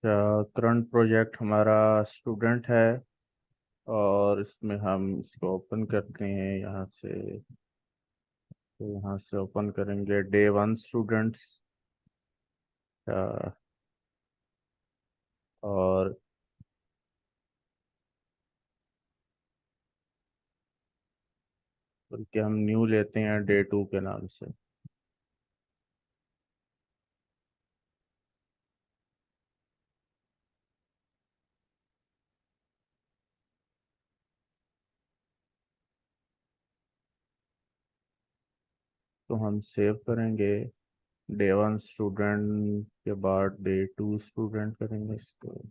Current project हमारा student है, और इसमें हम इसको ओपन करते हैं यहाँ से। तो यहाँ से ओपन करेंगे डे वन स्टूडेंट्स। और बल्कि हम न्यू लेते हैं डे टू के नाम से। तो हम सेव करेंगे डे वन स्टूडेंट के बाद डे टू स्टूडेंट करेंगे इसको।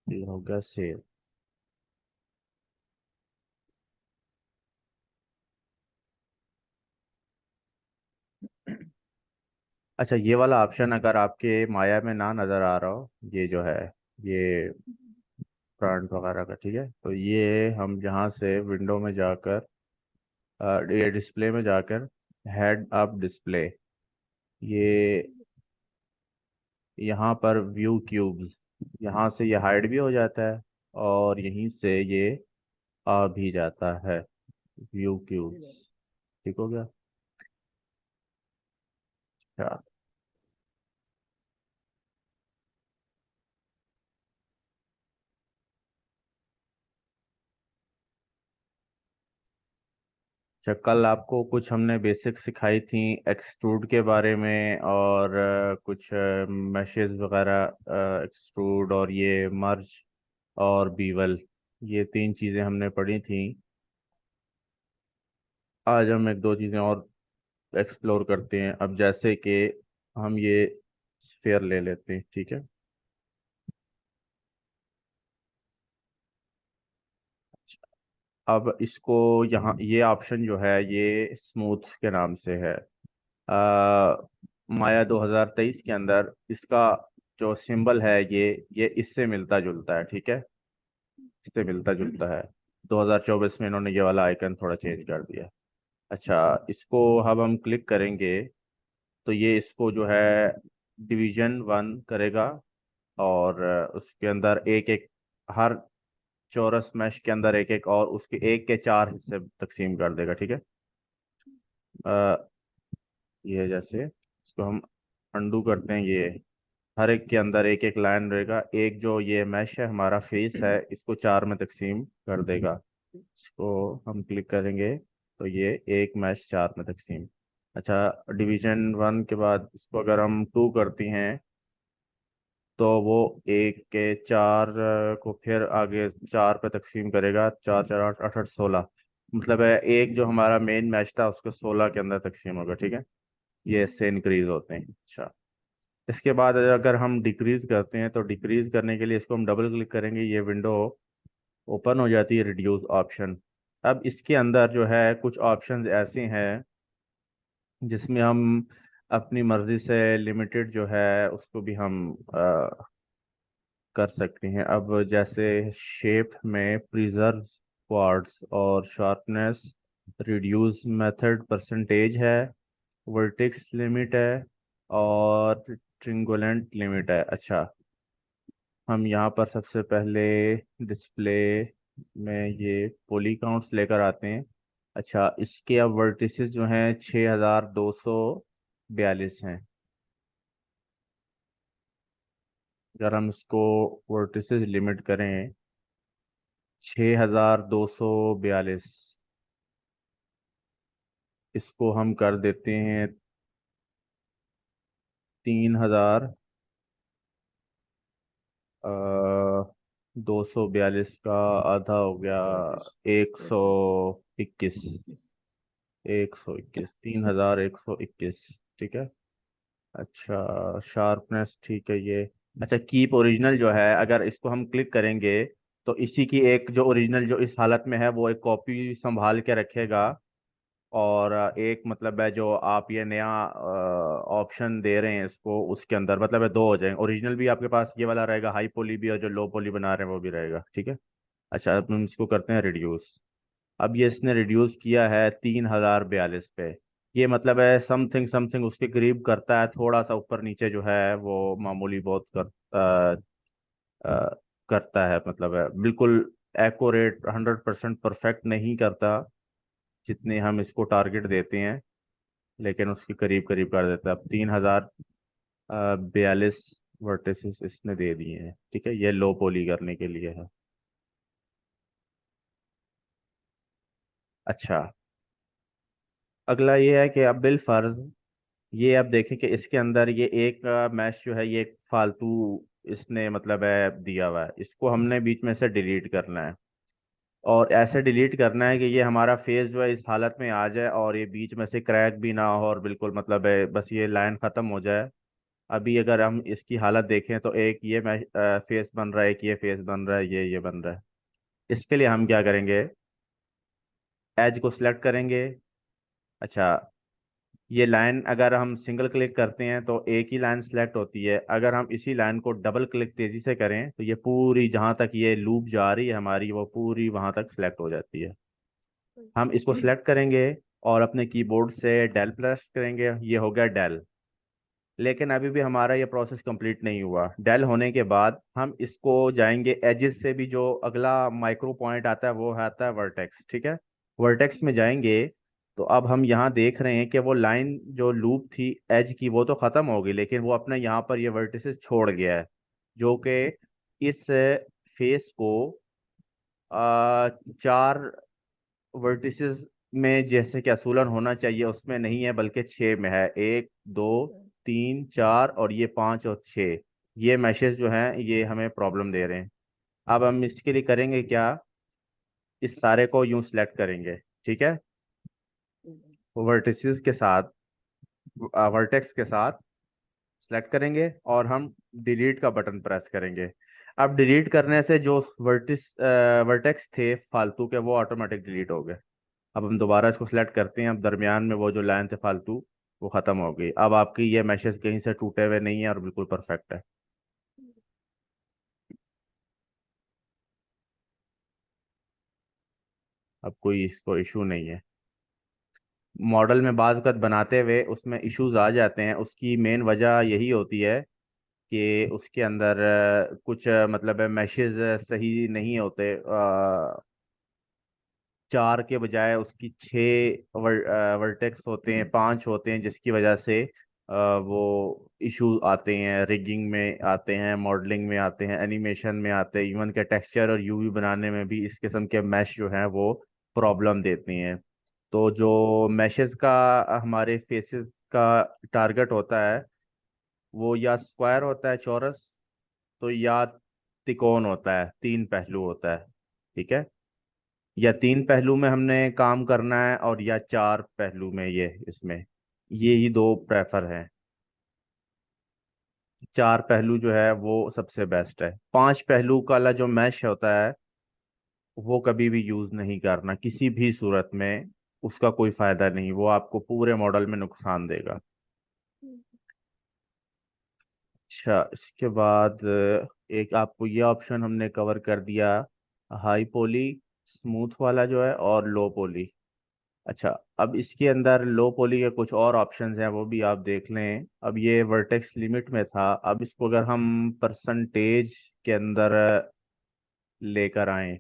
ये हो गया सेव। अच्छा, ये वाला ऑप्शन अगर आपके माया में ना नज़र आ रहा हो, ये जो है, ये फ्रंट वगैरह का, ठीक है, तो ये हम यहाँ से विंडो में जाकर, ये डिस्प्ले में जाकर, हेड अप डिस्प्ले, ये यहाँ पर व्यू क्यूब्स, यहाँ से ये हाइड भी हो जाता है और यहीं से ये आ भी जाता है, व्यू क्यूब्स। ठीक हो गया। अच्छा। अच्छा, कल आपको कुछ हमने बेसिक सिखाई थी एक्सट्रूड के बारे में, और कुछ मैशेस वगैरह, एक्सट्रूड और ये मर्ज और बीवल, ये तीन चीज़ें हमने पढ़ी थी। आज हम एक दो चीज़ें और एक्सप्लोर करते हैं। अब जैसे कि हम ये स्फेयर ले लेते हैं, ठीक है। अब इसको, यहाँ ये ऑप्शन जो है ये स्मूथ के नाम से है। माया 2023 के अंदर इसका जो सिंबल है ये इससे मिलता जुलता है, ठीक है, इससे मिलता जुलता है। 2024 में इन्होंने ये वाला आइकन थोड़ा चेंज कर दिया। अच्छा, इसको अब हम क्लिक करेंगे तो ये इसको जो है डिवीजन वन करेगा, और उसके अंदर एक एक, हर चौरस मैश के अंदर एक एक, और उसके एक के चार हिस्से तकसीम कर देगा, ठीक है। अ, ये जैसे इसको हम अंडू करते हैं, ये हर एक के अंदर एक एक लाइन रहेगा, एक जो ये मैश है हमारा फेस है इसको चार में तकसीम कर देगा। इसको हम क्लिक करेंगे तो ये एक मैश चार में तकसीम। अच्छा, डिवीजन वन के बाद इसको अगर हम टू करती हैं तो वो एक के चार को फिर आगे चार पे तकसीम करेगा, चार चार आठ, आठ आठ 16, मतलब है एक जो हमारा मेन मैच था उसको 16 के अंदर तकसीम होगा, ठीक है। ये इससे इंक्रीज होते हैं। अच्छा, इसके बाद अगर हम डिक्रीज करते हैं तो डिक्रीज करने के लिए इसको हम डबल क्लिक करेंगे, ये विंडो ओपन हो जाती है, रिड्यूस ऑप्शन। अब इसके अंदर जो है कुछ ऑप्शंस ऐसे हैं जिसमें हम अपनी मर्जी से लिमिटेड जो है उसको भी हम कर सकते हैं। अब जैसे शेप में प्रिजर्व क्वाड्स और शार्पनेस रिड्यूस मेथड परसेंटेज है, वर्टेक्स लिमिट है, और ट्रिंगुलेंट लिमिट है। अच्छा, हम यहाँ पर सबसे पहले डिस्प्ले में ये पॉली काउंट्स लेकर आते हैं। अच्छा, इसके अब वर्टिसेस जो हैं 6242 हैं। अगर हम इसको वर्टिसेस लिमिट करें 6242, इसको हम कर देते हैं 3000, 242 का आधा हो गया 121, 121, 3121, ठीक है। अच्छा, शार्पनेस ठीक है ये। अच्छा, कीप ओरिजिनल जो है अगर इसको हम क्लिक करेंगे तो इसी की एक जो ओरिजिनल जो इस हालत में है वो एक कॉपी संभाल के रखेगा, और एक मतलब है जो आप ये नया ऑप्शन दे रहे हैं इसको, उसके अंदर मतलब है दो हो जाएंगे, ओरिजिनल भी आपके पास ये वाला रहेगा हाई पोली भी, और जो लो पोली बना रहे हैं वो भी रहेगा, ठीक है। अच्छा, अब हम इसको करते हैं रिड्यूस। अब ये इसने रिड्यूस किया है 3042 पे। ये मतलब है समथिंग समथिंग उसके करीब करता है, थोड़ा सा ऊपर नीचे जो है वो मामूली बहुत अ, करता है, मतलब है बिल्कुल एक्यूरेट 100% परफेक्ट नहीं करता जितने हम इसको टारगेट देते हैं, लेकिन उसके करीब करीब कर देता है। अब 3042 वर्टिसेस इसने दे दिए हैं, ठीक है, ये लो पोली करने के लिए है। अच्छा, अगला ये है कि अब बिल फर्ज ये अब देखें कि इसके अंदर ये एक मैश जो है ये एक फालतू इसने मतलब है दिया हुआ है, इसको हमने बीच में से डिलीट करना है। और ऐसे डिलीट करना है कि ये हमारा फेस जो है इस हालत में आ जाए और ये बीच में से क्रैक भी ना हो, और बिल्कुल मतलब है बस ये लाइन ख़त्म हो जाए। अभी अगर हम इसकी हालत देखें तो एक ये फेस बन रहा है, एक ये फेस बन रहा है, ये बन रहा है। इसके लिए हम क्या करेंगे, एज को सिलेक्ट करेंगे। अच्छा, ये लाइन अगर हम सिंगल क्लिक करते हैं तो एक ही लाइन सेलेक्ट होती है, अगर हम इसी लाइन को डबल क्लिक तेजी से करें तो ये पूरी जहां तक ये लूप जा रही है हमारी वो पूरी वहां तक सेलेक्ट हो जाती है। हम इसको सिलेक्ट करेंगे और अपने कीबोर्ड से डेल प्रेस करेंगे, ये हो गया डेल। लेकिन अभी भी हमारा ये प्रोसेस कंप्लीट नहीं हुआ। डेल होने के बाद हम इसको जाएंगे एजेस से भी, जो अगला माइक्रो पॉइंट आता है वो आता है वर्टेक्स, ठीक है। वर्टेक्स में जाएंगे तो अब हम यहाँ देख रहे हैं कि वो लाइन जो लूप थी एज की वो तो ख़त्म हो गई, लेकिन वो अपने यहाँ पर ये वर्टिसेस छोड़ गया है, जो कि इस फेस को चार वर्टिसेस में जैसे कि असूलन होना चाहिए उसमें नहीं है, बल्कि छः में है। एक, दो, तीन, चार और ये पाँच और छः, ये मैशेस जो हैं ये हमें प्रॉब्लम दे रहे हैं। अब हम इसके लिए करेंगे क्या, इस सारे को यूं सेलेक्ट करेंगे, ठीक है, वर्टिसेस के साथ, वर्टेक्स के साथ सेलेक्ट करेंगे और हम डिलीट का बटन प्रेस करेंगे। अब डिलीट करने से जो वर्टेक्स थे फालतू के वो ऑटोमेटिक डिलीट हो गए। अब हम दोबारा इसको सिलेक्ट करते हैं, अब दरमियान में वो जो लाइन थे फालतू वो ख़त्म हो गई। अब आपकी ये मैशेस कहीं से टूटे हुए नहीं है और बिल्कुल परफेक्ट है। अब कोई इसको इशू नहीं है। मॉडल में बाज़ वक़्त बनाते हुए उसमें इश्यूज आ जाते हैं, उसकी मेन वजह यही होती है कि उसके अंदर कुछ मतलब मैशेस सही नहीं होते। चार के बजाय उसकी छः वर्टेक्स होते हैं, पांच होते हैं, जिसकी वजह से वो इशू आते हैं, रिगिंग में आते हैं, मॉडलिंग में आते हैं, एनिमेशन में आते हैं, इवन के टेक्सचर और यूवी बनाने में भी इस किस्म के मैश जो हैं वो प्रॉब्लम देती हैं। तो जो मैशेस का हमारे फेसेस का टारगेट होता है वो या स्क्वायर होता है, चौरस, तो या तिकोन होता है, तीन पहलू होता है, ठीक है। या तीन पहलू में हमने काम करना है और या चार पहलू में, ये इसमें ये ही दो प्रेफर है। चार पहलू जो है वो सबसे बेस्ट है। पांच पहलू वाला जो मैश होता है वो कभी भी यूज नहीं करना किसी भी सूरत में, उसका कोई फायदा नहीं, वो आपको पूरे मॉडल में नुकसान देगा। अच्छा, इसके बाद एक आपको ये ऑप्शन हमने कवर कर दिया, हाई पोली, स्मूथ वाला जो है, और लो पोली। अच्छा, अब इसके अंदर लो पोली के कुछ और ऑप्शंस हैं वो भी आप देख लें। अब ये वर्टेक्स लिमिट में था, अब इसको अगर हम परसेंटेज के अंदर लेकर आए।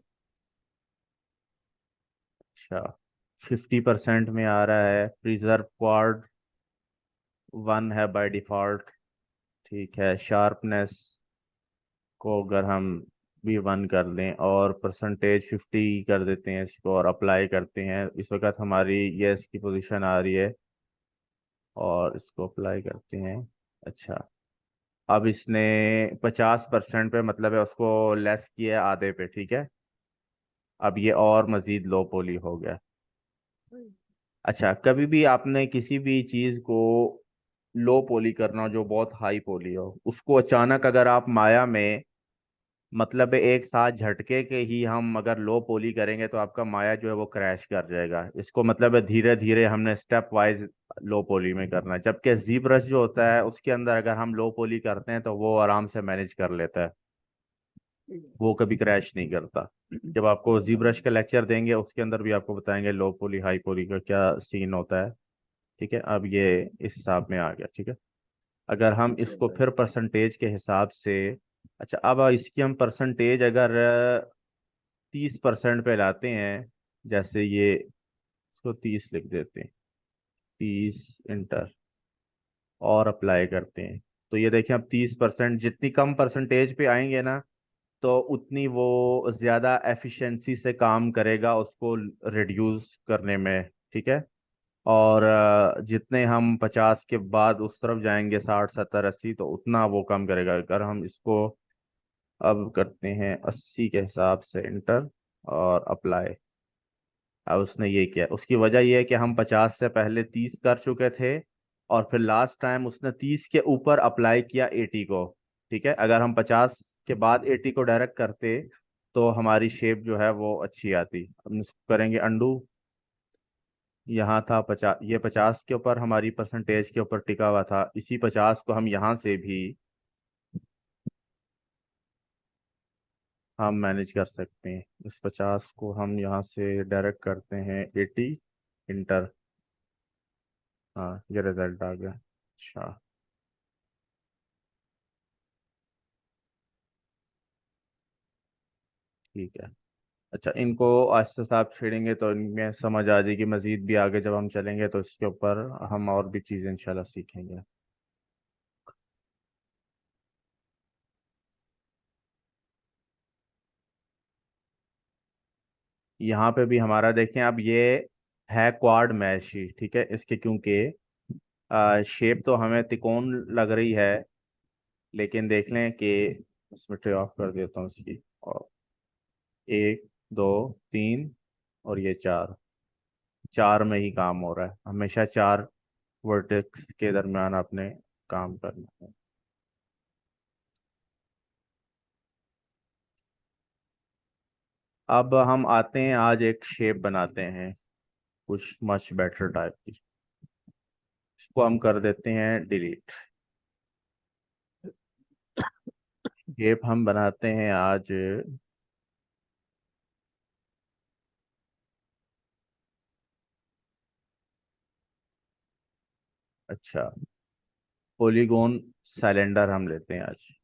अच्छा, 50% में आ रहा है, प्रिजर्व क्वाड वन है बाय डिफॉल्ट, ठीक है। शार्पनेस को अगर हम भी वन कर लें और परसेंटेज 50 कर देते हैं इसको और अप्लाई करते हैं, इस वक्त हमारी ये इसकी पोजीशन आ रही है, और इसको अप्लाई करते हैं। अच्छा, अब इसने 50% पे मतलब है उसको लेस किया आधे पे, ठीक है। अब ये और मजीद लो पोली हो गया। अच्छा, कभी भी आपने किसी भी चीज़ को लो पोली करना हो जो बहुत हाई पोली हो, उसको अचानक अगर आप माया में मतलब एक साथ झटके के ही हम अगर लो पोली करेंगे तो आपका माया जो है वो क्रैश कर जाएगा। इसको मतलब है धीरे धीरे हमने स्टेप वाइज लो पोली में करना है, जबकि जी ब्रश जो होता है उसके अंदर अगर हम लो पोली करते हैं तो वो आराम से मैनेज कर लेता है, वो कभी क्रैश नहीं करता। जब आपको जी ब्रश का लेक्चर देंगे उसके अंदर भी आपको बताएंगे लो पोली हाई पोली का क्या सीन होता है। ठीक है, अब ये इस हिसाब में आ गया। ठीक है, अगर हम इसको फिर परसेंटेज के हिसाब से, अच्छा अब इसकी हम परसेंटेज अगर 30% पे लाते हैं, जैसे ये इसको 30 लिख देते हैं, 30 इंटर और अप्लाई करते हैं, तो ये देखें अब 30%, जितनी कम परसेंटेज पे आएंगे ना तो उतनी वो ज़्यादा एफिशिएंसी से काम करेगा उसको रिड्यूस करने में। ठीक है, और जितने हम 50 के बाद उस तरफ जाएंगे, 60 70 80, तो उतना वो कम करेगा। अगर हम इसको अब करते हैं 80 के हिसाब से इंटर और अप्लाई, अब उसने ये किया, उसकी वजह ये है कि हम 50 से पहले 30 कर चुके थे, और फिर लास्ट टाइम उसने 30 के ऊपर अप्लाई किया 80 को। ठीक है, अगर हम 50 के बाद 80 को डायरेक्ट करते तो हमारी शेप जो है वो अच्छी आती। अब हम इसको करेंगे अंडू। यहाँ था 50, ये 50 के ऊपर हमारी परसेंटेज के ऊपर टिका हुआ था, इसी 50 को हम यहाँ से भी हम मैनेज कर सकते हैं। इस 50 को हम यहाँ से डायरेक्ट करते हैं 80 इंटर। हाँ, ये रिजल्ट आ गया। अच्छा, ठीक है। अच्छा, इनको आहिस्ता से आप छेड़ेंगे तो इनमें समझ आ जाएगी, मजीद भी आगे जब हम चलेंगे तो इसके ऊपर हम और भी चीज़ें इंशाल्लाह सीखेंगे। यहाँ पे भी हमारा देखें, अब ये है क्वाड मैश ही। ठीक है, इसके क्योंकि शेप तो हमें तिकोन लग रही है, लेकिन देख लें कि इसमें ट्रे ऑफ कर देता हूँ इसकी, और 1 2 3 और ये 4, 4 में ही काम हो रहा है, हमेशा 4 वर्टेक्स के दरमियान आपने काम करना है। अब हम आते हैं, आज एक शेप बनाते हैं कुछ मच बेटर टाइप की, इसको हम कर देते हैं डिलीट। शेप हम बनाते हैं आज, अच्छा पॉलीगॉन सिलेंडर हम लेते हैं आज।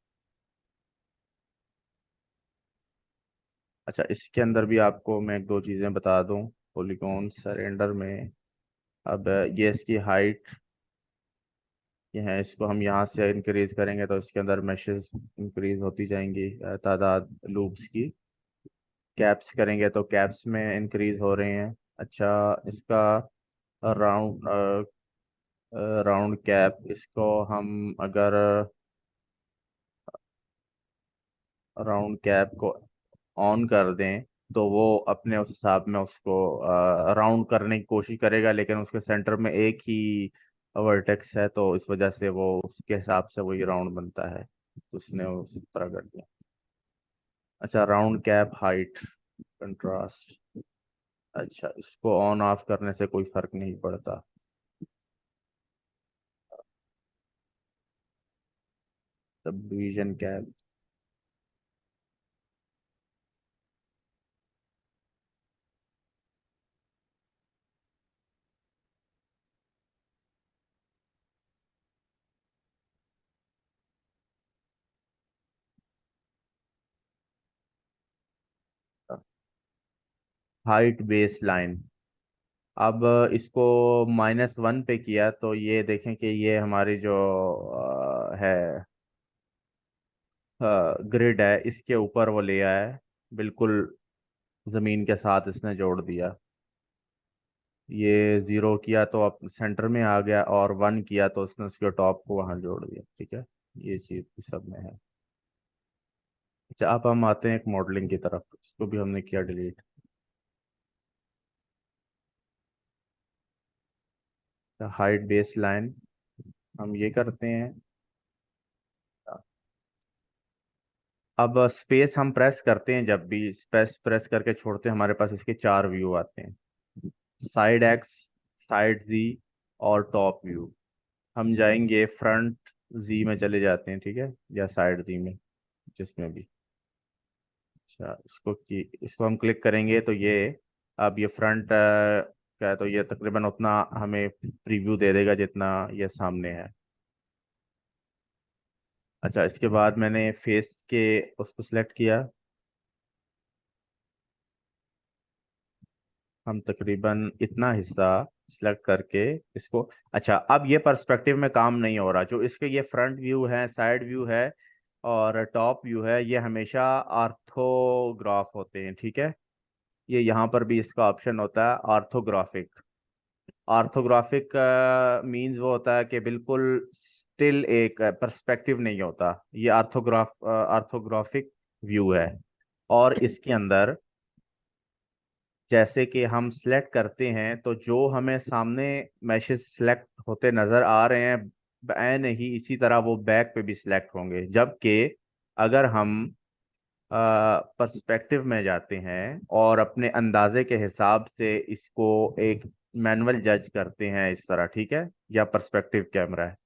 अच्छा, इसके अंदर भी आपको मैं एक दो चीज़ें बता दूं। पॉलीगॉन सिलेंडर में अब ये इसकी हाइट, ये है, इसको हम यहाँ से इंक्रीज करेंगे तो इसके अंदर मैशेस इंक्रीज होती जाएंगी, तादाद लूप्स की। कैप्स करेंगे तो कैप्स में इंक्रीज हो रहे हैं। अच्छा, इसका राउंड राउंड कैप, इसको हम अगर राउंड कैप को ऑन कर दें तो वो अपने उस हिसाब में उसको राउंड करने की कोशिश करेगा, लेकिन उसके सेंटर में एक ही वर्टेक्स है, तो इस वजह से वो उसके हिसाब से वही राउंड बनता है, तो उसने उस तरह कर दिया। अच्छा, राउंड कैप हाइट कंट्रास्ट, अच्छा इसको ऑन ऑफ करने से कोई फर्क नहीं पड़ता। Sub division cap, height base line, अब इसको -1 पे किया तो ये देखें कि ये हमारी जो है ग्रिड है, इसके ऊपर वो ले आया है, बिल्कुल ज़मीन के साथ इसने जोड़ दिया। ये 0 किया तो अब सेंटर में आ गया, और 1 किया तो उसने उसके टॉप को वहां जोड़ दिया। ठीक है, ये चीज़ इस सब में है। अच्छा, अब हम आते हैं एक मॉडलिंग की तरफ, इसको भी हमने किया डिलीट। हाइट बेस लाइन हम ये करते हैं। अब स्पेस हम प्रेस करते हैं, जब भी स्पेस प्रेस करके छोड़ते हैं हमारे पास इसके 4 व्यू आते हैं, साइड एक्स, साइड जी और टॉप व्यू। हम जाएंगे फ्रंट जी में चले जाते हैं, ठीक है, या साइड जी में, जिसमें भी। अच्छा, इसको हम क्लिक करेंगे तो ये, अब ये फ्रंट का है, तो ये तकरीबन उतना हमें प्रीव्यू दे देगा जितना ये सामने है। अच्छा, इसके बाद मैंने फेस के उसको सिलेक्ट किया। हम तकरीबन इतना हिस्सा सिलेक्ट करके इसको, अच्छा अब ये पर्सपेक्टिव में काम नहीं हो रहा, जो इसके ये फ्रंट व्यू है, साइड व्यू है और टॉप व्यू है, ये हमेशा ऑर्थोग्राफ होते हैं, ठीक है। ये यहाँ पर भी इसका ऑप्शन होता है ऑर्थोग्राफिक। ऑर्थोग्राफिक मींस वो होता है कि बिल्कुल स्टिल एक पर्सपेक्टिव नहीं होता, ये ऑर्थोग्राफिक व्यू है। और इसके अंदर जैसे कि हम सिलेक्ट करते हैं तो जो हमें सामने मैशेस सिलेक्ट होते नजर आ रहे हैं, ऐन ही इसी तरह वो बैक पे भी सिलेक्ट होंगे। जबकि अगर हम पर्सपेक्टिव में जाते हैं और अपने अंदाजे के हिसाब से इसको एक मैनुअल जज करते हैं इस तरह, ठीक है, या पर्सपेक्टिव कैमरा है,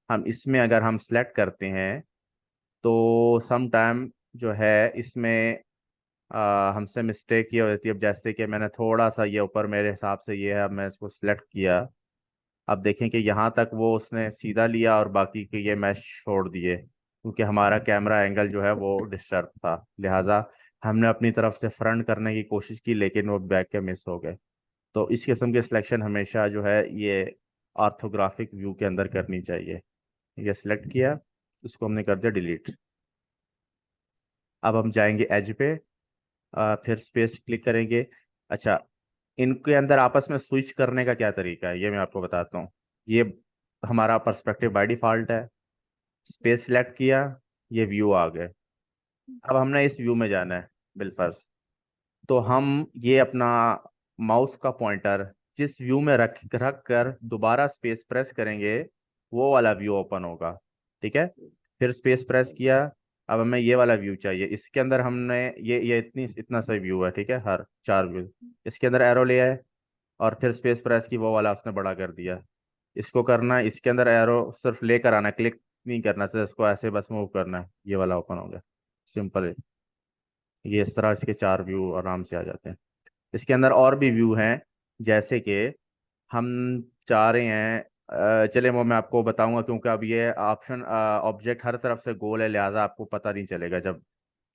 हम इसमें अगर हम सिलेक्ट करते हैं तो सम टाइम जो है इसमें हमसे मिस्टेक ये हो जाती है। अब जैसे कि मैंने थोड़ा सा ये ऊपर मेरे हिसाब से ये है, अब मैं इसको सिलेक्ट किया, अब देखें कि यहाँ तक वो उसने सीधा लिया और बाकी के ये मैच छोड़ दिए, क्योंकि हमारा कैमरा एंगल जो है वो डिस्टर्ब था, लिहाजा हमने अपनी तरफ से फ्रंट करने की कोशिश की लेकिन वो बैक के मिस हो गए। तो इस किस्म के सिलेक्शन हमेशा जो है ये ऑर्थोग्राफिक व्यू के अंदर करनी चाहिए। ये सिलेक्ट किया, इसको हमने कर दिया डिलीट। अब हम जाएंगे एज पे, फिर स्पेस क्लिक करेंगे। अच्छा, इनके अंदर आपस में स्विच करने का क्या तरीका है ये मैं आपको बताता हूँ। ये हमारा पर्सपेक्टिव बाय डिफॉल्ट है, स्पेस सिलेक्ट किया, ये व्यू आ गए। अब हमने इस व्यू में जाना है बिलफर्ज, तो हम ये अपना माउस का पॉइंटर जिस व्यू में रख रख कर दोबारा स्पेस प्रेस करेंगे वो वाला व्यू ओपन होगा, ठीक है। फिर स्पेस प्रेस किया, अब हमें ये वाला व्यू चाहिए, इसके अंदर हमने ये इतना सा व्यू है, ठीक है, हर चार व्यू, इसके अंदर एरो ले आए और फिर स्पेस प्रेस की, वो वाला उसने बड़ा कर दिया। इसको करना है, इसके अंदर एरो सिर्फ लेकर आना, क्लिक नहीं करना, सिर्फ इसको ऐसे बस मूव करना है, ये वाला ओपन हो गया, सिंपल है। ये इस तरह इसके चार व्यू आराम से आ जाते हैं। इसके अंदर और भी व्यू हैं, जैसे कि हम चाह रहे हैं, चले वो मैं आपको बताऊंगा, क्योंकि अब ये ऑप्शन ऑब्जेक्ट हर तरफ से गोल है, लिहाजा आपको पता नहीं चलेगा जब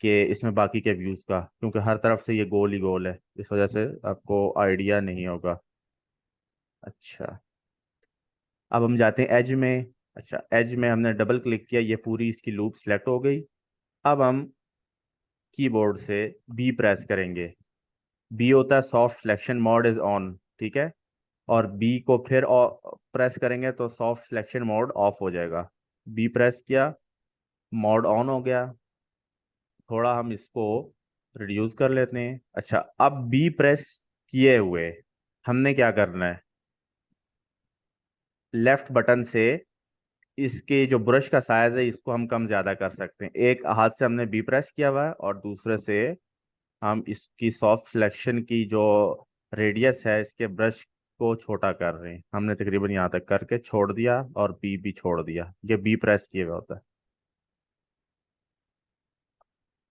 कि इसमें बाकी के व्यूज का, क्योंकि हर तरफ से ये गोल ही गोल है, इस वजह से आपको आइडिया नहीं होगा। अच्छा, अब हम जाते हैं एज में। अच्छा, एज में हमने डबल क्लिक किया, ये पूरी इसकी लूप सेलेक्ट हो गई। अब हम कीबोर्ड से बी प्रेस करेंगे। बी होता है soft selection mode is on, ठीक है, और बी को फिर प्रेस करेंगे तो सॉफ्ट सिलेक्शन मोड ऑफ हो जाएगा। बी प्रेस किया, मोड ऑन हो गया। थोड़ा हम इसको रिड्यूस कर लेते हैं। अच्छा, अब बी प्रेस किए हुए हमने क्या करना है, लेफ्ट बटन से इसके जो ब्रश का साइज है इसको हम कम ज्यादा कर सकते हैं। एक हाथ से हमने बी प्रेस किया हुआ है और दूसरे से हम इसकी सॉफ्ट सिलेक्शन की जो रेडियस है इसके ब्रश को छोटा कर रहे हैं। हमने तकरीबन यहाँ तक करके छोड़ दिया और बी भी छोड़ दिया, ये बी प्रेस किए हुआ होता है।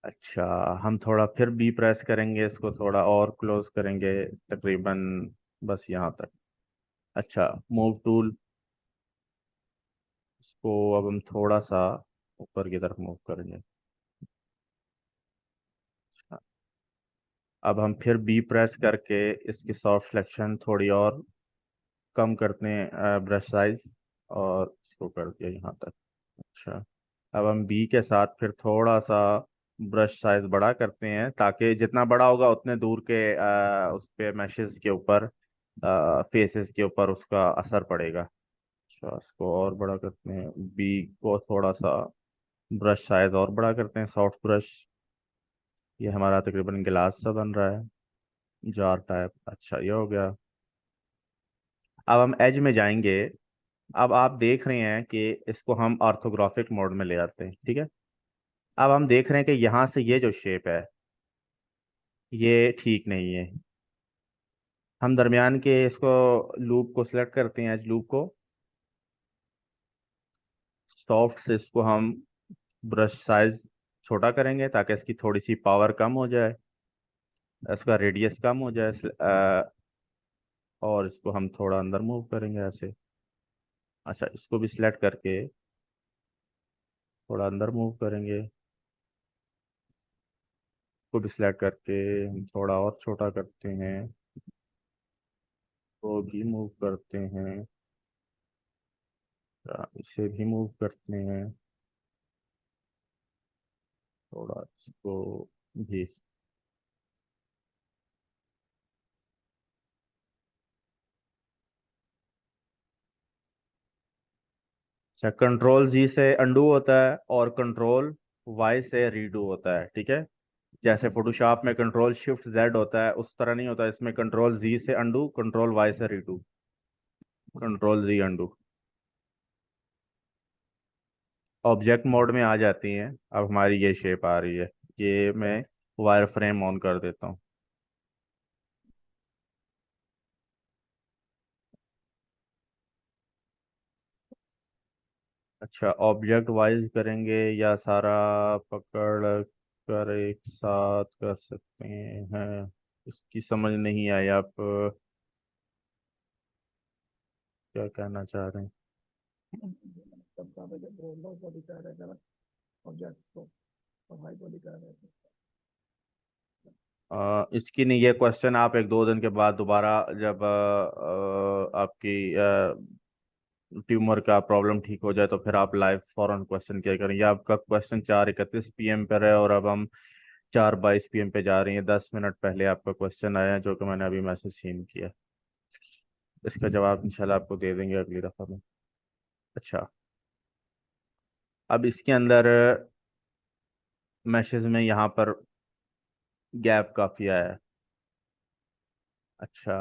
अच्छा, हम थोड़ा फिर बी प्रेस करेंगे, इसको थोड़ा और क्लोज करेंगे, तकरीबन बस यहाँ तक। अच्छा, मूव टूल, इसको अब हम थोड़ा सा ऊपर की तरफ मूव करेंगे। अच्छा, अब हम फिर बी प्रेस करके इसकी सॉफ्ट सिलेक्शन थोड़ी और कम करते हैं, ब्रश साइज, और इसको कर दिया यहाँ तक। अच्छा, अब हम बी के साथ फिर थोड़ा सा ब्रश साइज बड़ा करते हैं, ताकि जितना बड़ा होगा उतने दूर के उस पे मैशेस के ऊपर, फेसेस के ऊपर उसका असर पड़ेगा। अच्छा, इसको और बड़ा करते हैं, बी को थोड़ा सा ब्रश साइज और बड़ा करते हैं, सॉफ्ट ब्रश। ये हमारा तकरीबन गिलास सा बन रहा है, जार टाइप। अच्छा, ये हो गया। अब हम एज में जाएंगे। अब आप देख रहे हैं कि इसको हम ऑर्थोग्राफिक मोड में ले आते हैं, ठीक है। अब हम देख रहे हैं कि यहाँ से ये जो शेप है ये ठीक नहीं है। हम दरमियान के इसको लूप को सिलेक्ट करते हैं, एज लूप को, सॉफ्ट से इसको हम ब्रश साइज छोटा करेंगे ताकि इसकी थोड़ी सी पावर कम हो जाए, इसका रेडियस कम हो जाए। और इसको हम थोड़ा अंदर मूव करेंगे ऐसे। अच्छा, इसको भी सिलेक्ट करके थोड़ा अंदर मूव करेंगे। इसको भी सिलेक्ट करके हम थोड़ा और छोटा करते हैं। को भी मूव करते हैं। इसे भी मूव करते हैं थोड़ा, इसको भी। अच्छा, कंट्रोल जी से अंडू होता है और कंट्रोल वाई से रीडू होता है, ठीक है। जैसे फोटोशॉप में कंट्रोल शिफ्ट जेड होता है, उस तरह नहीं होता, इसमें कंट्रोल जी से अंडू, कंट्रोल वाई से रीडू, कंट्रोल जी अंडू। ऑब्जेक्ट मोड में आ जाती हैं। अब हमारी ये शेप आ रही है। ये मैं वायर फ्रेम ऑन कर देता हूँ। अच्छा, ऑब्जेक्ट वाइज करेंगे या सारा पकड़ कर एक साथ कर सकते हैं? इसकी समझ नहीं आई। आप क्या कहना चाह रहे हैं? सबका बजट बोल दो को दिखा रहे जरा ऑब्जेक्ट को और भाई को दिखा रहे थे। इसकी नहीं, ये क्वेश्चन आप एक दो दिन के बाद दोबारा, जब आपकी ट्यूमर का प्रॉब्लम ठीक हो जाए, तो फिर आप लाइव फॉरन क्वेश्चन क्या करेंगे। आपका क्वेश्चन 4:31 PM पर है और अब हम 4:22 PM पे जा रही हैं। 10 मिनट पहले आपका क्वेश्चन आया है, जो कि मैंने अभी मैसेज सीन किया। इसका जवाब इंशाल्लाह आपको दे देंगे अगली दफ़ा में। अच्छा, अब इसके अंदर मैसेज में यहाँ पर गैप काफ़ी आया है। अच्छा,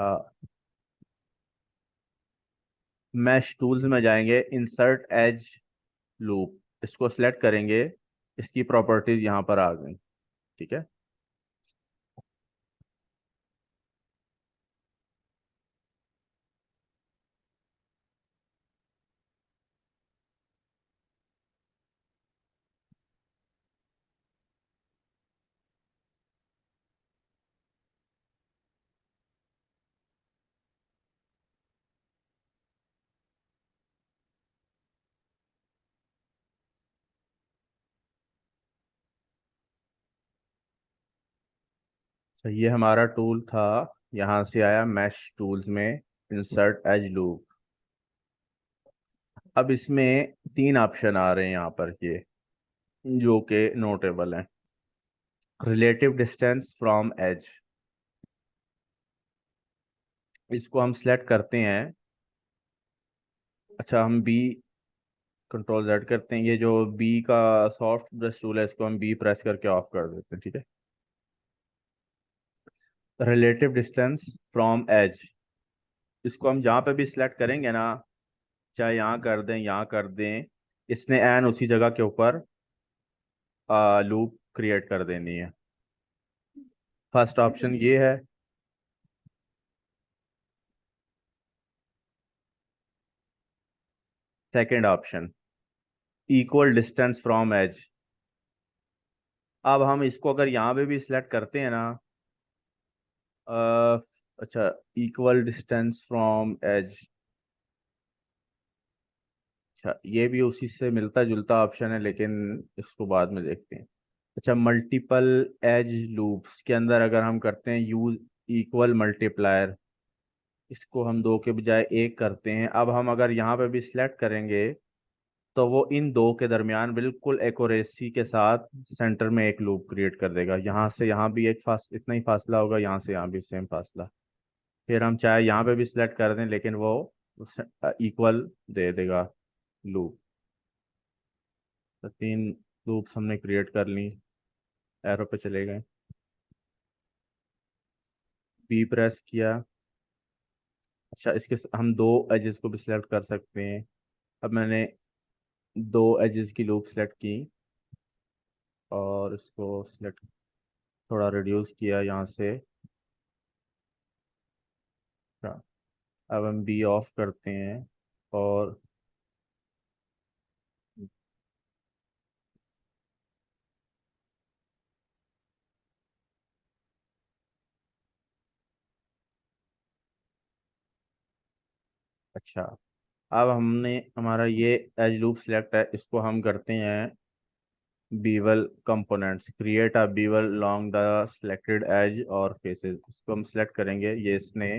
मैश टूल्स में जाएंगे, इंसर्ट एज लूप, इसको सिलेक्ट करेंगे। इसकी प्रॉपर्टीज यहाँ पर आ गई, ठीक है। तो ये हमारा टूल था, यहाँ से आया मैश टूल्स में, इंसर्ट एज लूप। अब इसमें तीन ऑप्शन आ रहे हैं यहाँ पर, ये जो कि नोटेबल हैं। रिलेटिव डिस्टेंस फ्रॉम एज, इसको हम सेलेक्ट करते हैं। अच्छा, हम बी, कंट्रोल जेड करते हैं। ये जो बी का सॉफ्ट ब्रश टूल है, इसको हम बी प्रेस करके ऑफ कर देते हैं, ठीक है। रिलेटिव डिस्टेंस फ्रॉम एज, इसको हम जहाँ पे भी सिलेक्ट करेंगे ना, चाहे यहाँ कर दें, यहाँ कर दें, इसने एन उसी जगह के ऊपर लूप क्रिएट कर देनी है। फर्स्ट ऑप्शन ये है। Second option, equal distance from edge. अब हम इसको अगर यहाँ पे भी सिलेक्ट करते हैं ना, अ, अच्छा, इक्वल डिस्टेंस फ्रॉम एज, अच्छा ये भी उसी से मिलता जुलता ऑप्शन है, लेकिन इसको बाद में देखते हैं। अच्छा, मल्टीपल एज लूप्स के अंदर अगर हम करते हैं यूज इक्वल मल्टीप्लायर, इसको हम दो के बजाय एक करते हैं। अब हम अगर यहाँ पे भी सिलेक्ट करेंगे, तो वो इन दो के दरमियान बिल्कुल एक्यूरेसी के साथ सेंटर में एक लूप क्रिएट कर देगा। यहाँ से यहाँ भी एक इतना ही फासला होगा, यहाँ से यहाँ भी सेम फासला। फिर हम चाहे यहाँ पे भी सिलेक्ट कर दें, लेकिन वो इक्वल दे देगा लूप। तो तीन लूप्स हमने क्रिएट कर ली। एरो पे चले गए, बी प्रेस किया। अच्छा, हम दो एजेस को भी सिलेक्ट कर सकते हैं। अब मैंने दो एजेस की लूप सेलेक्ट की और इसको सिलेक्ट, थोड़ा रिड्यूस किया यहाँ से। अच्छा, अब हम बी ऑफ करते हैं और अच्छा, अब हमने हमारा ये एज लूप सिलेक्ट है, इसको हम करते हैं bevel components, create a bevel along the selected edge और फेसेस। इसको हम सिलेक्ट करेंगे, ये इसने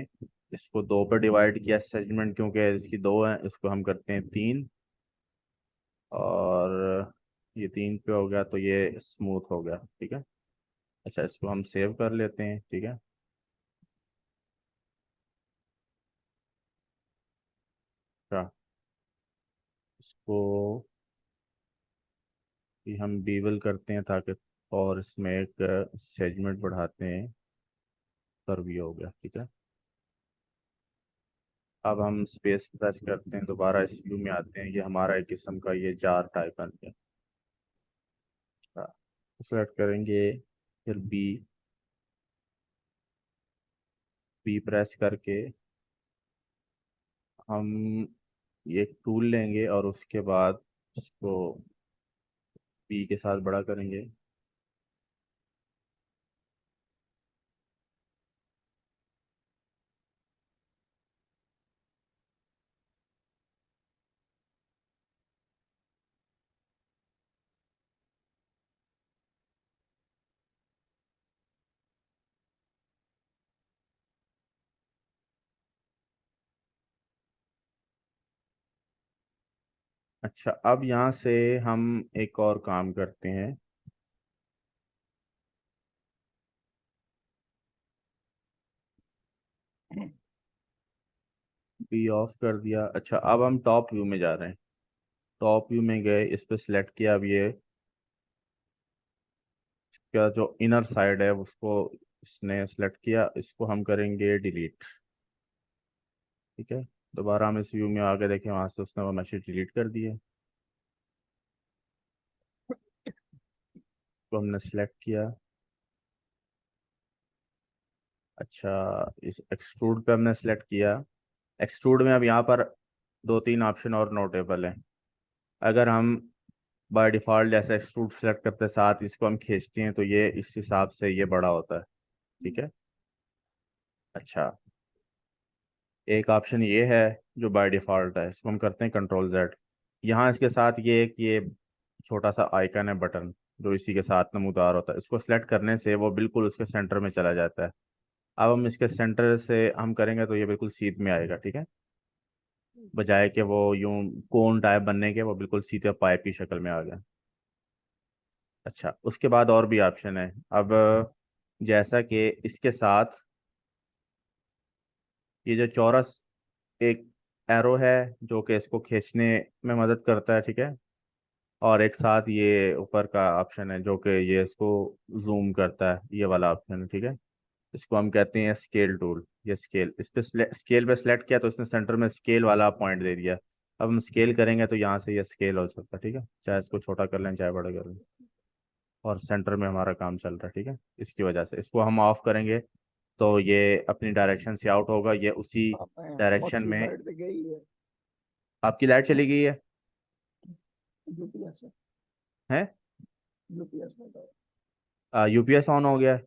इसको दो पे डिवाइड किया सेगमेंट, क्योंकि इसकी दो हैं, इसको हम करते हैं तीन। और ये तीन पे हो गया तो ये स्मूथ हो गया, ठीक है। अच्छा, इसको हम सेव कर लेते हैं, ठीक है। अच्छा, इसको भी हम बीवल करते हैं ताकि, और इसमें एक सेगमेंट बढ़ाते हैं, कर भी हो गया, ठीक है। अब हम स्पेस प्रेस करते हैं, दोबारा इस व्यू में आते हैं, ये हमारा एक किस्म का ये जार टाइप बन गया। सेलेक्ट करेंगे, फिर बी, बी प्रेस करके हम ये एक टूल लेंगे और उसके बाद इसको बी के साथ बड़ा करेंगे। अच्छा, अब यहाँ से हम एक और काम करते हैं, बी ऑफ कर दिया। अच्छा, अब हम टॉप व्यू में जा रहे हैं, टॉप व्यू में गए, इस पे सिलेक्ट किया। अब ये क्या जो इनर साइड है उसको इसने सेलेक्ट किया, इसको हम करेंगे डिलीट, ठीक है। दोबारा हम इस व्यू में आगे देखें, वहां से उसने वो मैसेज डिलीट कर दिए। तो हमने सेलेक्ट किया। अच्छा, इस एक्सट्रूड पे हमने सेलेक्ट किया। एक्सट्रूड में अब यहाँ पर दो तीन ऑप्शन और नोटेबल हैं। अगर हम बाय डिफ़ॉल्ट जैसे एक्सट्रूड सेलेक्ट करते साथ इसको हम खींचते हैं तो ये इस हिसाब से ये बड़ा होता है, ठीक है। अच्छा, एक ऑप्शन ये है जो बाय डिफ़ॉल्ट है, इसको हम करते हैं कंट्रोल जेड। यहाँ इसके साथ ये एक ये छोटा सा आइकन है बटन, जो इसी के साथ नमूदार होता है, इसको सेलेक्ट करने से वो बिल्कुल उसके सेंटर में चला जाता है। अब हम इसके सेंटर से हम करेंगे तो ये बिल्कुल सीध में आएगा, ठीक है। बजाय कि वो यूं कोन टाइप बनने के, वो बिल्कुल सीधे पाइप की शक्ल में आ गया। अच्छा, उसके बाद और भी ऑप्शन है। अब जैसा कि इसके साथ ये जो चौरस एक एरो है जो कि इसको खींचने में मदद करता है, ठीक है। और एक साथ ये ऊपर का ऑप्शन है जो कि ये इसको जूम करता है, ये वाला ऑप्शन है, ठीक है। इसको हम कहते हैं स्केल टूल। ये स्केल, इस पे स्केल पे सेलेक्ट किया तो इसने सेंटर में स्केल वाला पॉइंट दे दिया। अब हम स्केल करेंगे तो यहाँ से ये स्केल हो सकता है, ठीक है। चाहे इसको छोटा कर लें चाहे बड़ा कर लें, और सेंटर में हमारा काम चल रहा है, ठीक है। इसकी वजह से इसको हम ऑफ करेंगे तो ये अपनी डायरेक्शन से आउट होगा, ये उसी डायरेक्शन बाकी में। लाइट तो गई है। आपकी लाइट चली गई है? यूपीएस है। हैं? यूपीएस में तो यूपीएस ऑन हो गया है?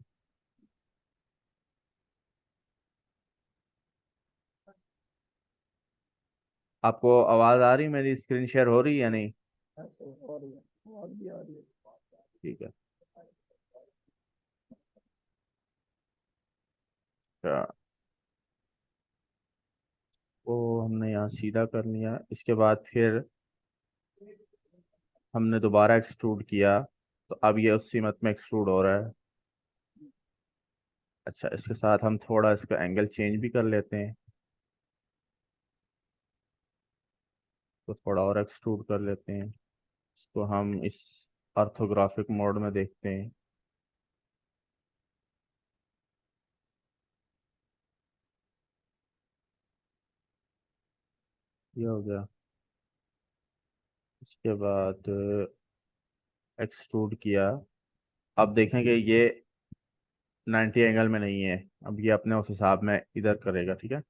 आपको आवाज़ आ रही, मेरी स्क्रीन शेयर हो रही है या नहीं? ऐसे हो रही है, आवाज भी आ रही है। ठीक है। अच्छा, वो हमने यहाँ सीधा कर लिया, इसके बाद फिर हमने दोबारा एक्सट्रूड किया तो अब ये उसी मत में एक्सट्रूड हो रहा है। अच्छा, इसके साथ हम थोड़ा इसका एंगल चेंज भी कर लेते हैं, तो थोड़ा और एक्सट्रूड कर लेते हैं। इसको हम इस ऑर्थोग्राफिक मोड में देखते हैं। ये हो गया। इसके बाद एक्सट्रूड किया। अब देखेंगे ये 90 एंगल में नहीं है, अब ये अपने उस हिसाब में इधर करेगा, ठीक है।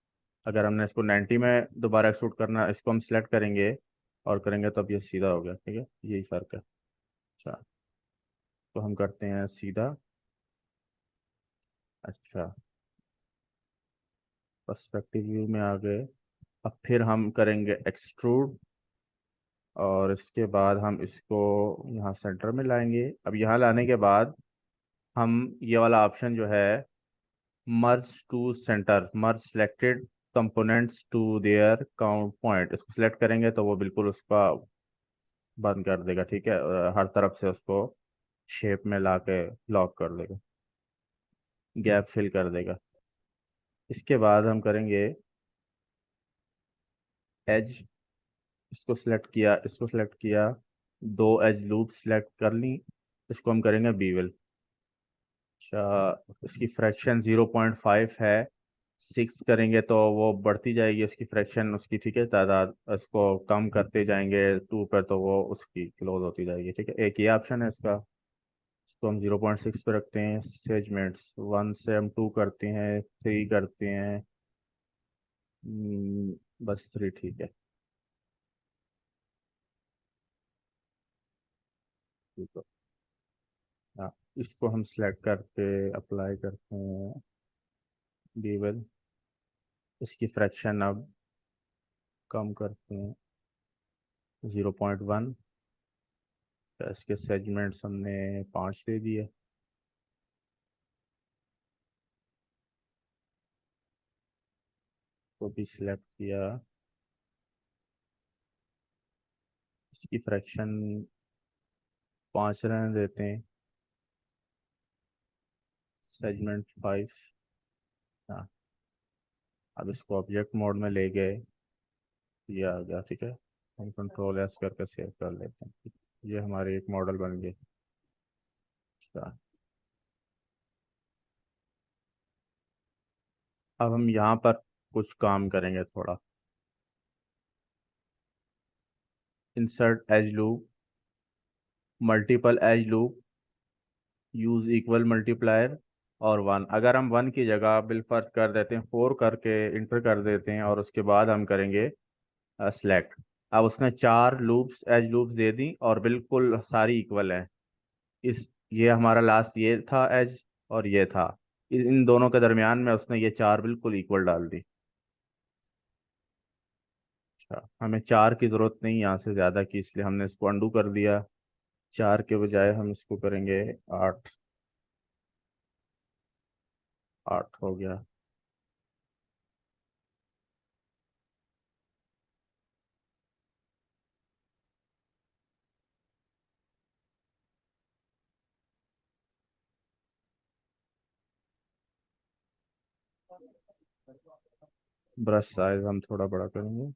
अगर हमने इसको 90 में दोबारा एक्सट्रूड करना, इसको हम सिलेक्ट करेंगे और करेंगे तो अब ये सीधा हो गया, ठीक है। यही फर्क है। अच्छा, तो हम करते हैं सीधा। अच्छा, पर्सपेक्टिव व्यू में आ गए। अब फिर हम करेंगे एक्सट्रूड, और इसके बाद हम इसको यहाँ सेंटर में लाएंगे। अब यहाँ लाने के बाद हम ये वाला ऑप्शन जो है, merge to centre, merge selected components to their count point, इसको सिलेक्ट करेंगे तो वो बिल्कुल उसका बंद कर देगा, ठीक है, हर तरफ से उसको शेप में ला के लॉक कर देगा, गैप फिल कर देगा। इसके बाद हम करेंगे एज, इसको सिलेक्ट किया, इसको सिलेक्ट किया, दो एज लूप सिलेक्ट कर ली, इसको हम करेंगे बीवल। अच्छा, इसकी फ्रैक्शन 0.5 है, 6 करेंगे तो वो बढ़ती जाएगी उसकी फ्रैक्शन, उसकी, ठीक है, तादाद, उसको कम करते जाएंगे 2 पर तो वो उसकी क्लोज होती जाएगी, ठीक है। एक ये ऑप्शन है इसका, इसको हम 0.6 पे रखते हैं। सेगमेंट्स 1 से हम 2 करते हैं, 3 करते हैं, बस 3 ठीक है, ठीक है। हाँ, इसको हम सिलेक्ट करके अप्लाई करते हैं बीवल। इसकी फ्रैक्शन अब कम करते हैं 0.1। इसके सेगमेंट्स हमने 5 दे दिए। को भी सिलेक्ट किया, इसकी फ्रैक्शन 5 रहने देते हैं, सेगमेंट 5। हाँ, अब इसको ऑब्जेक्ट मोड में ले गए, ये आ गया, ठीक है। हम कंट्रोल एस करके सेव कर लेते हैं, ये हमारे एक मॉडल बन गए। अच्छा, अब हम यहाँ पर कुछ काम करेंगे थोड़ा। Insert as loop, multiple as loop, use equal multiplier और 1। अगर हम 1 की जगह बिलफर्ज कर देते हैं 4 करके इंटर कर देते हैं, और उसके बाद हम करेंगे सिलेक्ट। अब उसने 4 लूप्स, एज लूप्स दे दी और बिल्कुल सारी इक्वल है। इस ये हमारा लास्ट ये था एज, और ये था, इन दोनों के दरमियान में उसने ये 4 बिल्कुल इक्वल डाल दी। अच्छा, हमें 4 की ज़रूरत नहीं यहाँ से ज़्यादा की, इसलिए हमने इसको अंडू कर दिया। 4 के बजाय हम इसको करेंगे 8। 8 हो गया। ब्रश साइज हम थोड़ा बड़ा करेंगे।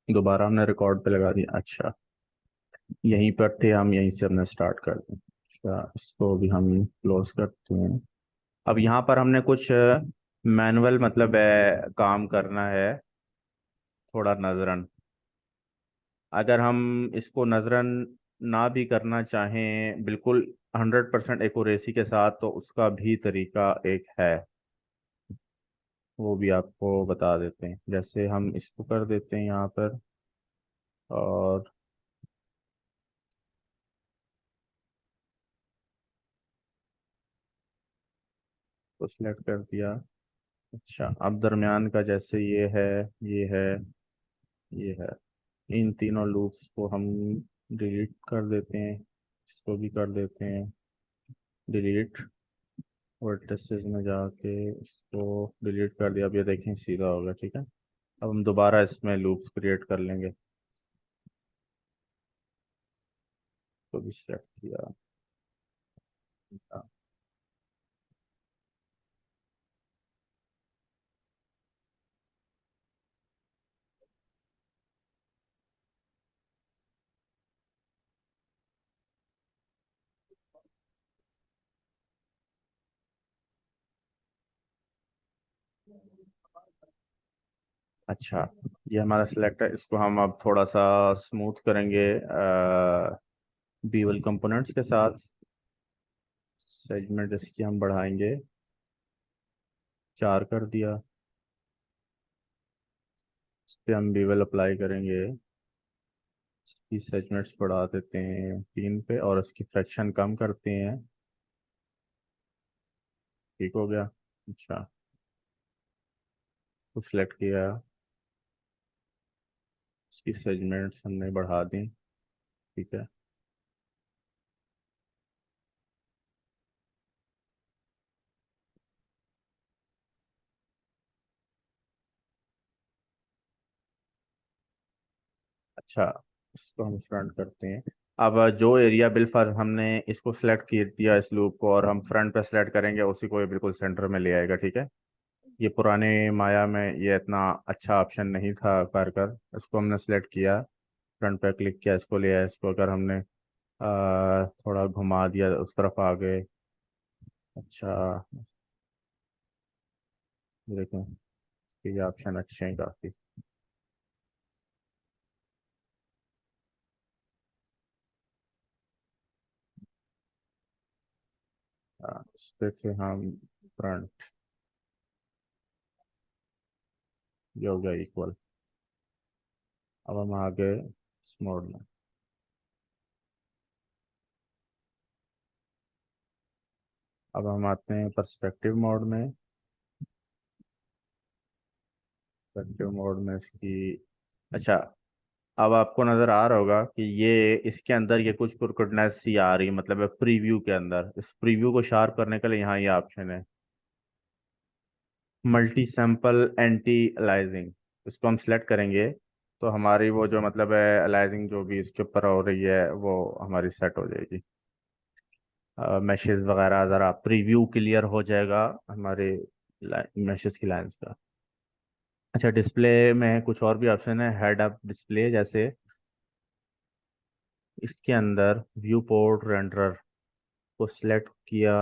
दोबारा हमने रिकॉर्ड पे लगा दिया। अच्छा, यहीं पर थे हम, यहीं से हमने स्टार्ट कर दिया। अच्छा, इसको भी हम क्लोज करते हैं। अब यहाँ पर हमने कुछ मैनुअल मतलब काम करना है, थोड़ा नजरन। अगर हम इसको नजरन ना भी करना चाहें बिल्कुल 100% एक्यूरेसी के साथ, तो उसका भी तरीका एक है, वो भी आपको बता देते हैं। जैसे हम इसको कर देते हैं यहाँ पर, और तो सिलेक्ट कर दिया। अच्छा, अब दरमियान का जैसे ये है, ये है, ये है, इन तीनों लूप्स को हम डिलीट कर देते हैं। इसको भी कर देते हैं डिलीट, वर्टिसेस में जाके इसको डिलीट कर दिया। अब ये देखें सीधा हो गया, ठीक है। अब हम दोबारा इसमें लूप्स क्रिएट कर लेंगे, तो भी सेट किया। अच्छा, ये हमारा सिलेक्ट है, इसको हम अब थोड़ा सा स्मूथ करेंगे। बीवल कंपोनेंट्स के साथ सेगमेंट इसकी हम बढ़ाएंगे, 4 कर दिया। इस पे हम बीवल अप्लाई करेंगे, इसकी सेगमेंट्स बढ़ा देते हैं 3 पे और इसकी फ्रैक्शन कम करते हैं। ठीक हो गया। अच्छा, तो सिलेक्ट किया, इसकी सेगमेंट्स हमने बढ़ा दी। ठीक है। अच्छा, इसको हम फ्रंट करते हैं। अब जो एरिया बिल्कुल हमने इसको सिलेक्ट कर दिया इस लूप को, और हम फ्रंट पे सिलेक्ट करेंगे उसी को ये बिल्कुल सेंटर में ले आएगा। ठीक है। ये पुराने माया में ये इतना अच्छा ऑप्शन नहीं था कारगर, इसको हमने सिलेक्ट किया, फ्रंट पे क्लिक किया, इसको लिया। इसको अगर हमने थोड़ा घुमा दिया उस तरफ आ गए। अच्छा, देखें, ये ऑप्शन अच्छे हैं काफ़ी। इस पे थे हम फ्रंट, ये हो गया इक्वल। अब हम आ गए इस मोड में। अब हम आते हैं पर्सपेक्टिव मोड में। पर्सपेक्टिव मोड में इसकी, अच्छा, अब आपको नज़र आ रहा होगा कि ये इसके अंदर ये कुछ कुरकुटनेस सी आ रही, मतलब प्रीव्यू के अंदर। इस प्रीव्यू को शार्प करने के लिए यहाँ ये ऑप्शन है, मल्टी सैंपल एंटी अलाइजिंग। इसको हम सिलेक्ट करेंगे तो हमारी वो जो मतलब है अलाइजिंग जो भी इसके ऊपर हो रही है वो हमारी सेट हो जाएगी। मैशेस वगैरह ज़रा प्रीव्यू क्लियर हो जाएगा हमारे मैशेस की लाइंस का। अच्छा, डिस्प्ले में कुछ और भी ऑप्शन है, हेड अप डिस्प्ले जैसे। इसके अंदर व्यू पोर्ट रेंडरर को सिलेक्ट किया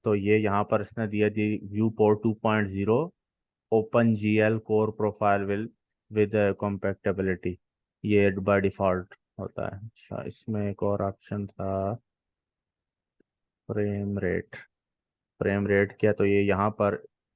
तो ये यहाँ पर इसने दिया the viewport 2.0, OpenGL core profile with compatibility, ये बाय डिफॉल्ट होता है। अच्छा, इसमें एक और ऑप्शन था, फ्रेम रेट। फ्रेम रेट किया तो ये यहाँ पर